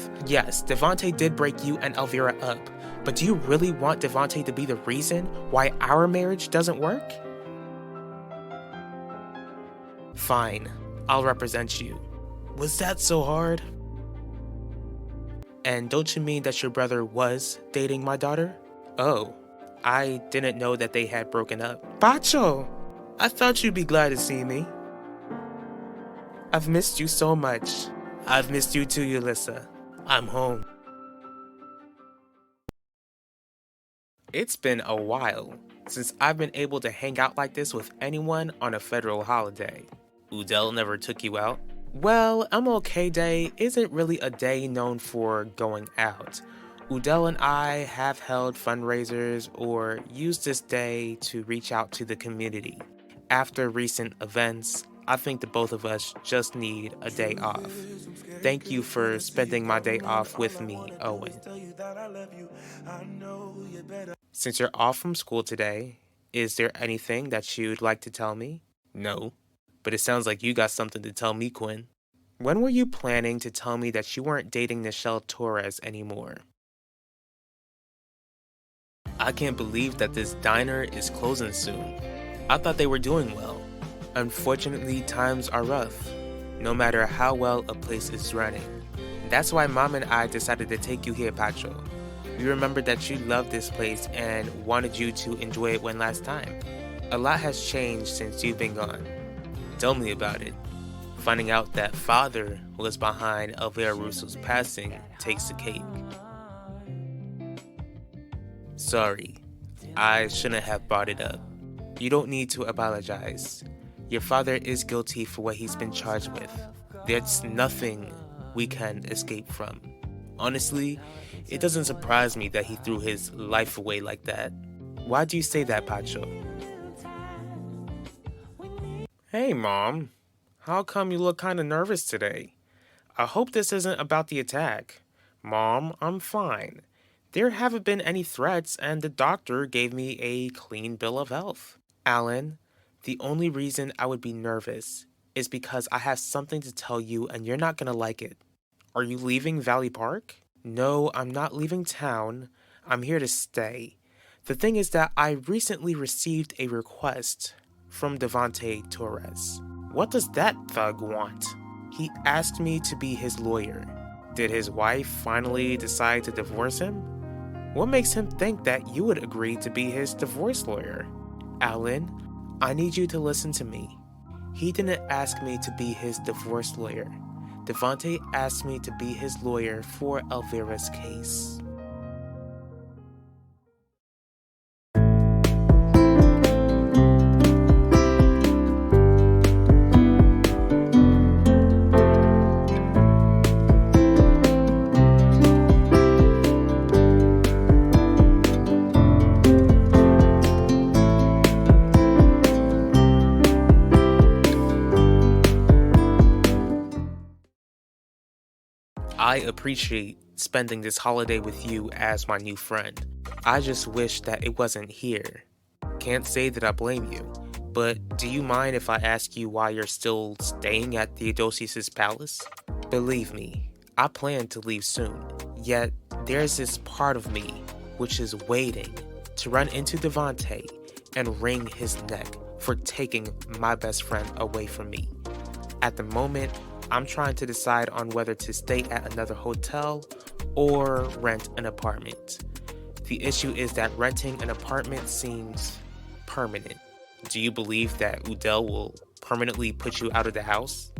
off. Yes, Devontae did break you and Elvira up, but do you really want Devontae to be the reason why our marriage doesn't work? Fine, I'll represent you. Was that so hard? And don't you mean that your brother was dating my daughter? Oh, I didn't know that they had broken up. Pacho! I thought you'd be glad to see me. I've missed you so much. I've missed you too, Yulissa. I'm home. It's been a while since I've been able to hang out like this with anyone on a federal holiday. Udell never took you out? Well, MLK Day isn't really a day known for going out. Udell and I have held fundraisers or used this day to reach out to the community. After recent events, I think the both of us just need a day off. Thank you for spending my day off with me, Owen. Since you're off from school today, is there anything that you'd like to tell me? No, but it sounds like you got something to tell me, Quinn. When were you planning to tell me that you weren't dating Nichelle Torres anymore? I can't believe that this diner is closing soon. I thought they were doing well. Unfortunately, times are rough, no matter how well a place is running. That's why Mom and I decided to take you here, Pacho. We remembered that you loved this place and wanted you to enjoy it one last time. A lot has changed since you've been gone. Tell me about it. Finding out that father was behind Elvira Russo's passing takes the cake. Sorry, I shouldn't have brought it up. You don't need to apologize. Your father is guilty for what he's been charged with. There's nothing we can escape from. Honestly, it doesn't surprise me that he threw his life away like that. Why do you say that, Pacho? Hey, Mom. How come you look kind of nervous today? I hope this isn't about the attack. Mom, I'm fine. There haven't been any threats, and the doctor gave me a clean bill of health. Alan, the only reason I would be nervous is because I have something to tell you and you're not gonna like it. Are you leaving Valley Park? No, I'm not leaving town. I'm here to stay. The thing is that I recently received a request from Devontae Torres. What does that thug want? He asked me to be his lawyer. Did his wife finally decide to divorce him? What makes him think that you would agree to be his divorce lawyer? Alan, I need you to listen to me. He didn't ask me to be his divorce lawyer. Devontae asked me to be his lawyer for Elvira's case. I appreciate spending this holiday with you as my new friend. I just wish that it wasn't here. Can't say that I blame you, but do you mind if I ask you why you're still staying at Theodosius' palace? Believe me, I plan to leave soon, yet there's this part of me which is waiting to run into Devontae and wring his neck for taking my best friend away from me. At the moment, I'm trying to decide on whether to stay at another hotel or rent an apartment. The issue is that renting an apartment seems permanent. Do you believe that Udell will permanently put you out of the house?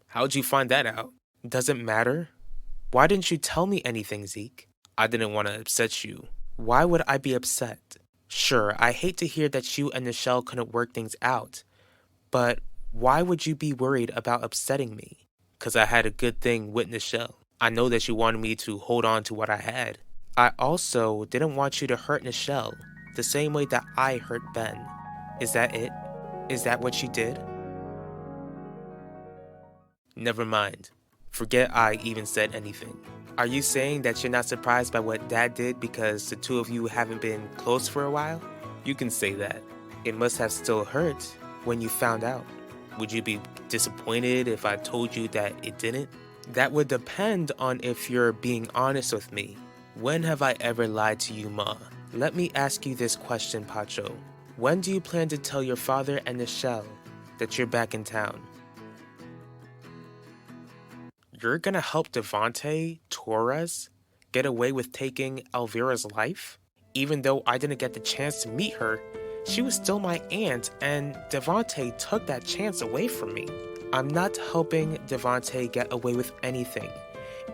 How'd you find that out? Does it matter? Why didn't you tell me anything, Zeke? I didn't want to upset you. Why would I be upset? Sure, I hate to hear that you and Nichelle couldn't work things out, but why would you be worried about upsetting me? Because I had a good thing with Nichelle. I know that you wanted me to hold on to what I had. I also didn't want you to hurt Nichelle the same way that I hurt Ben. Is that it? Is that what you did? Never mind. Forget I even said anything. Are you saying that you're not surprised by what Dad did because the two of you haven't been close for a while? You can say that. It must have still hurt when you found out. Would you be disappointed if I told you that it didn't? That would depend on if you're being honest with me. When have I ever lied to you, Ma? Let me ask you this question, Pacho. When do you plan to tell your father and Nichelle that you're back in town? You're gonna help Devontae Torres get away with taking Elvira's life? Even though I didn't get the chance to meet her, she was still my aunt, and Devontae took that chance away from me. I'm not helping Devontae get away with anything.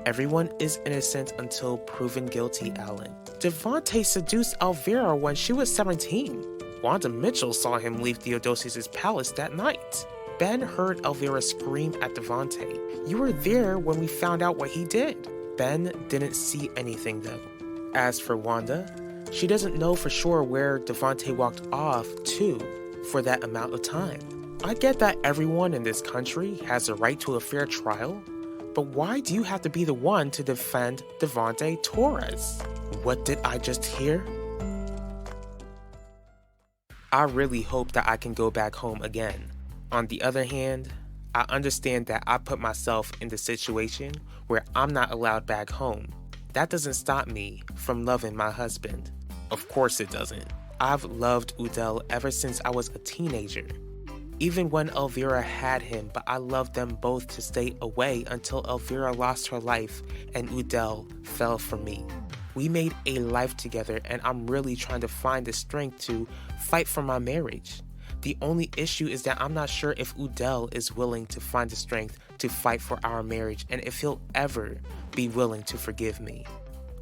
Everyone is innocent until proven guilty, Alan. Devontae seduced Elvira when she was 17. Wanda Mitchell saw him leave Theodosius' palace that night. Ben heard Elvira scream at Devontae. You were there when we found out what he did. Ben didn't see anything though. As for Wanda, she doesn't know for sure where Devontae walked off to for that amount of time. I get that everyone in this country has a right to a fair trial, but why do you have to be the one to defend Devontae Torres? What did I just hear? I really hope that I can go back home again. On the other hand, I understand that I put myself in the situation where I'm not allowed back home. That doesn't stop me from loving my husband. Of course it doesn't. I've loved Udell ever since I was a teenager. Even when Elvira had him, but I loved them both to stay away until Elvira lost her life and Udell fell for me. We made a life together and I'm really trying to find the strength to fight for my marriage. The only issue is that I'm not sure if Udell is willing to find the strength to fight for our marriage and if he'll ever be willing to forgive me.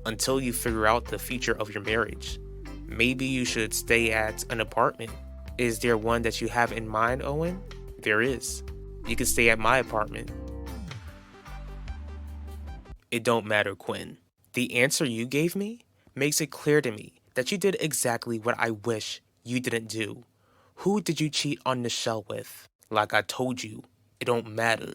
Until you figure out the future of your marriage, maybe you should stay at an apartment. Is there one that you have in mind, Owen? There is. You can stay at my apartment. It don't matter, Quinn. The answer you gave me makes it clear to me that you did exactly what I wish you didn't do. Who did you cheat on Nichelle with? Like I told you, it don't matter.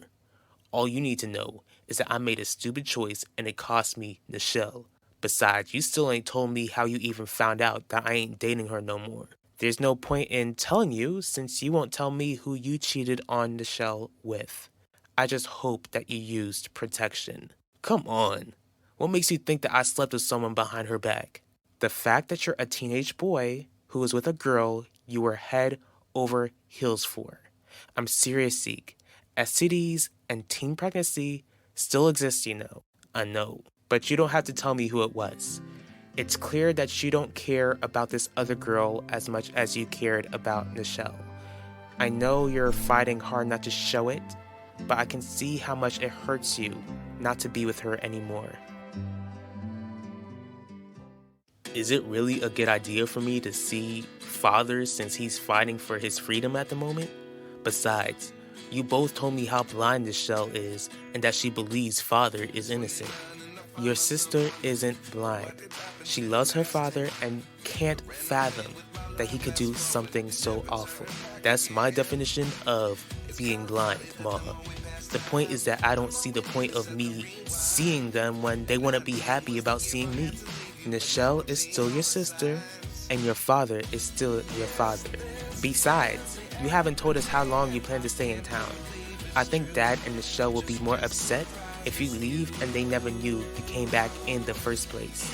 All you need to know is that I made a stupid choice and it cost me Nichelle. Besides, you still ain't told me how you even found out that I ain't dating her no more. There's no point in telling you since you won't tell me who you cheated on Nichelle with. I just hope that you used protection. Come on. What makes you think that I slept with someone behind her back? The fact that you're a teenage boy who was with a girl you were head over heels for. I'm serious, Zeke. STDs and teen pregnancy still exist, you know. I know. But you don't have to tell me who it was. It's clear that you don't care about this other girl as much as you cared about Nichelle. I know you're fighting hard not to show it, but I can see how much it hurts you not to be with her anymore. Is it really a good idea for me to see Father since he's fighting for his freedom at the moment? Besides, you both told me how blind Nichelle is and that she believes Father is innocent. Your sister isn't blind. She loves her father and can't fathom that he could do something so awful. That's my definition of being blind, Mama. The point is that I don't see the point of me seeing them when they wouldn't be happy about seeing me. Nichelle is still your sister, and your father is still your father. Besides, you haven't told us how long you plan to stay in town. I think Dad and Nichelle will be more upset if you leave and they never knew you came back in the first place.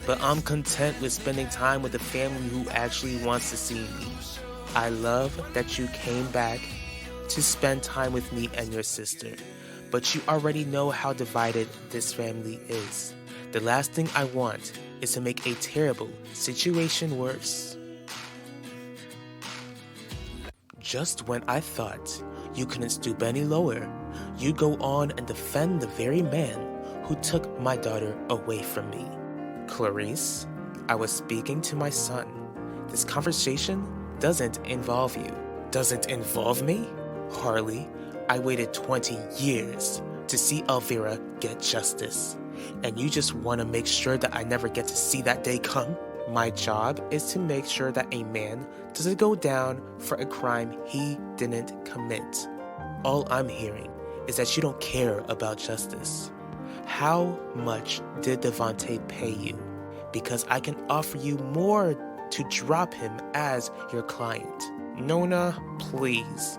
But I'm content with spending time with a family who actually wants to see me. I love that you came back to spend time with me and your sister, but you already know how divided this family is. The last thing I want is to make a terrible situation worse. Just when I thought you couldn't stoop any lower, you go on and defend the very man who took my daughter away from me. Clarice, I was speaking to my son. This conversation doesn't involve you. Doesn't involve me? Harley, I waited 20 years to see Elvira get justice. And you just want to make sure that I never get to see that day come? My job is to make sure that a man doesn't go down for a crime he didn't commit. All I'm hearing is that you don't care about justice. How much did Devontae pay you? Because I can offer you more to drop him as your client. Nona, please.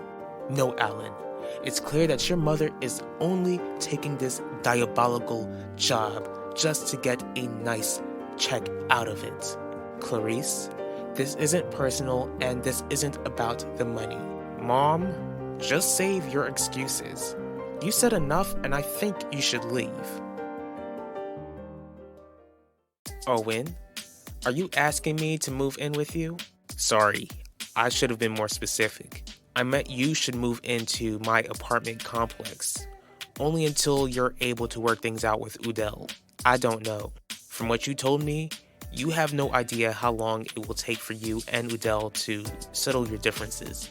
No, Alan. It's clear that your mother is only taking this diabolical job just to get a nice check out of it. Clarice, this isn't personal and this isn't about the money. Mom, just save your excuses. You said enough and I think you should leave. Owen, are you asking me to move in with you? Sorry, I should have been more specific. I meant you should move into my apartment complex. Only until you're able to work things out with Udell. I don't know. From what you told me, you have no idea how long it will take for you and Udell to settle your differences.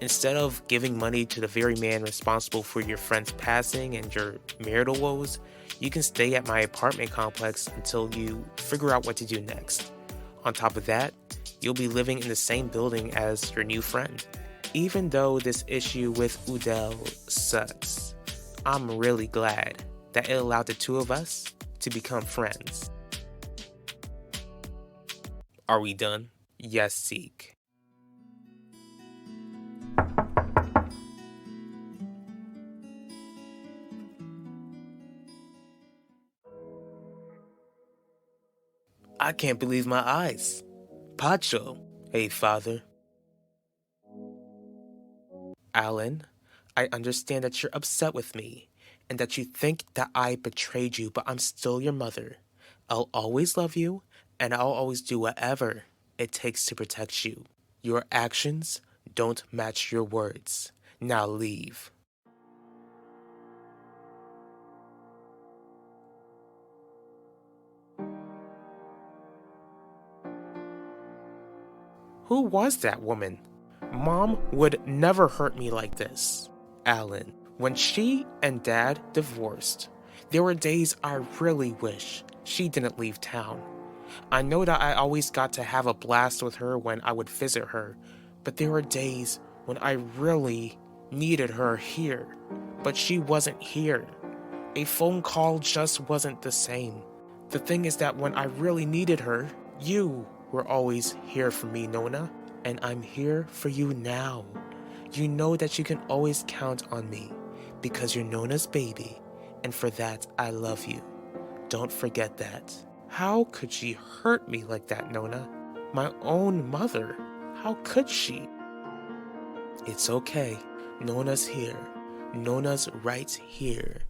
Instead of giving money to the very man responsible for your friend's passing and your marital woes, you can stay at my apartment complex until you figure out what to do next. On top of that, you'll be living in the same building as your new friend. Even though this issue with Udell sucks, I'm really glad that it allowed the two of us to become friends. Are we done? Yes, Zeke. I can't believe my eyes. Pacho. Hey, father. Alan, I understand that you're upset with me and that you think that I betrayed you, but I'm still your mother. I'll always love you and I'll always do whatever it takes to protect you. Your actions don't match your words. Now leave. Who was that woman? Mom would never hurt me like this. Alan, when she and Dad divorced, there were days I really wish she didn't leave town. I know that I always got to have a blast with her when I would visit her, but there were days when I really needed her here, but she wasn't here. A phone call just wasn't the same. The thing is that when I really needed her, you were always here for me, Nona, and I'm here for you now. You know that you can always count on me because you're Nona's baby, and for that I love you. Don't forget that. How could she hurt me like that, Nona? My own mother. How could she? It's okay. Nona's here. Nona's right here.